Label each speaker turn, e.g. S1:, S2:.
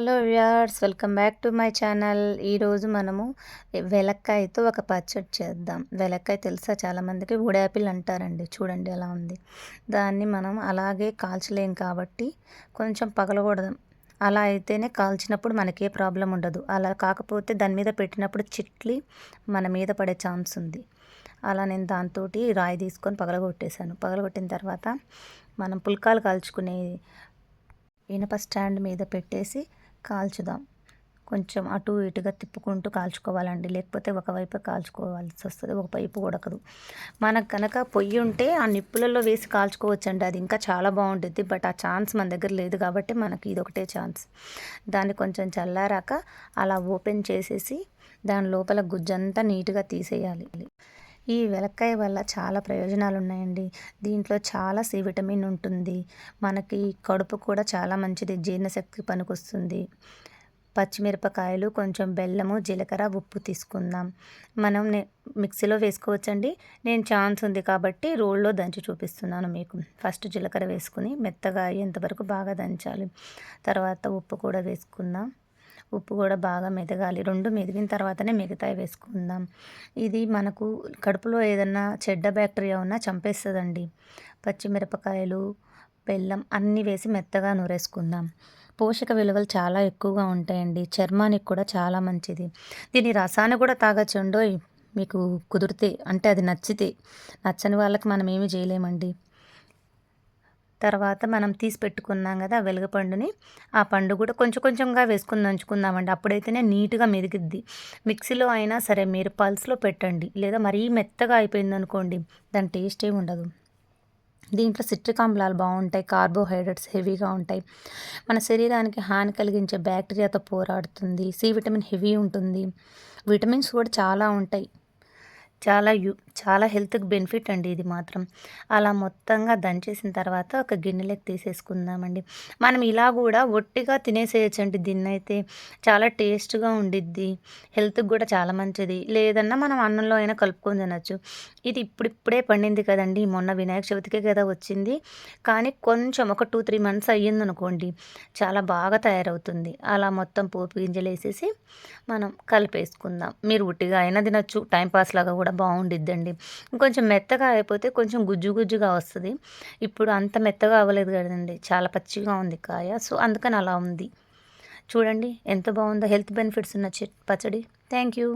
S1: Hello viewers, welcome back to my channel. ఈరోజు మనము వెలక్కాయతో ఒక పచ్చడి చేద్దాం. వెలక్కాయ తెలుసా చాలామందికి, ఊడాపిల్ అంటారండి. చూడండి ఎలా ఉంది. దాన్ని మనం అలాగే కాల్చలేం కాబట్టి కొంచెం పగలకూడదు. అలా అయితేనే కాల్చినప్పుడు మనకే ప్రాబ్లం ఉండదు. అలా కాకపోతే దాని మీద పెట్టినప్పుడు చిట్లి మన మీద పడే ఛాన్స్ ఉంది. అలా నేను దాంతో రాయి తీసుకొని పగలగొట్టేశాను. పగలగొట్టిన తర్వాత మనం పుల్కాలు కాల్చుకునే ఇనప స్టాండ్ మీద పెట్టేసి కాల్చుదాం. కొంచెం అటు ఇటుగా తిప్పుకుంటూ కాల్చుకోవాలండి, లేకపోతే ఒకవైపు కాల్చుకోవాల్సి వస్తుంది, ఒక వైపు ఉడకదు. మనకు కనుక పొయ్యి ఉంటే ఆ నిప్పులలో వేసి కాల్చుకోవచ్చండి, అది ఇంకా చాలా బాగుంటుంది. బట్ ఆ ఛాన్స్ మన దగ్గర లేదు కాబట్టి మనకి ఇది ఒకటే ఛాన్స్. దాన్ని కొంచెం చల్లారాక అలా ఓపెన్ చేసేసి దాని లోపల గుజ్జంతా నీట్గా తీసేయాలి. ఈ వెలక్కాయ వల్ల చాలా ప్రయోజనాలు ఉన్నాయండి. దీంట్లో చాలా సి విటమిన్ ఉంటుంది. మనకి కడుపు కూడా చాలా మంచిది, జీర్ణశక్తి పనికొస్తుంది. పచ్చిమిరపకాయలు, కొంచెం బెల్లము, జీలకర్ర, ఉప్పు తీసుకుందాం. మనం మిక్సీలో వేసుకోవచ్చండి. నేను ఛాన్స్ ఉంది కాబట్టి రోల్లో దంచి చూపిస్తున్నాను మీకు. ఫస్ట్ జీలకర్ర వేసుకుని మెత్తగా అయ్యేంత వరకు బాగా దంచాలి. తర్వాత ఉప్పు కూడా వేసుకుందాం. ఉప్పు కూడా బాగా మెదగాలి. 2 మెదిగిన తర్వాతనే మిగతాయి వేసుకుందాం. ఇది మనకు కడుపులో ఏదన్నా చెడ్డ బ్యాక్టీరియా ఉన్నా చంపేస్తుందండి. పచ్చిమిరపకాయలు, బెల్లం అన్నీ వేసి మెత్తగా నూరేసుకుందాం. పోషక విలువలు చాలా ఎక్కువగా ఉంటాయండి. చర్మానికి కూడా చాలా మంచిది. దీని రసాన్ని కూడా తాగొచ్చండోయ్, మీకు కుదిరితే, అంటే అది నచ్చితే. నచ్చని వాళ్ళకి మనం ఏమీ చేయలేమండి. తర్వాత మనం తీసి పెట్టుకున్నాం కదా వెలుగుపండుని, ఆ పండు కూడా కొంచెం కొంచెంగా వేసుకుని దంచుకుందామండి. అప్పుడైతేనే నీట్గా మెదిగిద్ది. మిక్సీలో అయినా సరే మీరు పల్స్లో పెట్టండి, లేదా మరీ మెత్తగా అయిపోయిందనుకోండి దాని టేస్టే ఉండదు. దీంట్లో సిట్రిక్ ఆమ్లాలు బాగుంటాయి, కార్బోహైడ్రేట్స్ హెవీగా ఉంటాయి, మన శరీరానికి హాని కలిగించే బ్యాక్టీరియాతో పోరాడుతుంది. సి విటమిన్ హెవీ ఉంటుంది. విటమిన్స్ కూడా చాలా ఉంటాయి. చాలా హెల్త్‌కి బెనిఫిట్ అండి ఇది మాత్రం. అలా మొత్తంగా దంచేసిన తర్వాత ఒక గిన్నెలోకి తీసేసుకుందామండి. మనం ఇలా కూడా ఒట్టిగా తినేసేయొచ్చండి దీన్నైతే. చాలా టేస్ట్‌గా ఉండిద్ది. హెల్త్‌కి కూడా చాలా మంచిది. లేదన్నా మనం అన్నంలో అయినా కలుపుకొని తినొచ్చు. ఇది ఇప్పుడిప్పుడే పండింది కదండీ! మొన్న వినాయక చవితికే కదా వచ్చింది. కానీ కొంచెం ఒక 2, 3 మంత్స్ అయ్యిందనుకోండి చాలా బాగా తయారవుతుంది. అలా మొత్తం పోపు గింజలేసేసి మనం కలిపేసుకుందాం. మీరు ఉట్టిగా అయినా తినొచ్చు, టైం పాస్ లాగా కూడా బాగుండిద్దండి. ఇంకొంచెం మెత్తగా అయిపోతే కొంచెం గుజ్జు గుజ్జుగా వస్తుంది. ఇప్పుడు అంత మెత్తగా అవ్వలేదు కదండి, చాలా పచ్చిగా ఉంది కాయ. సో అందుకని అలా ఉంది. చూడండి ఎంత బాగుందో, హెల్త్ బెనిఫిట్స్ ఉన్న పచ్చడి. Thank you.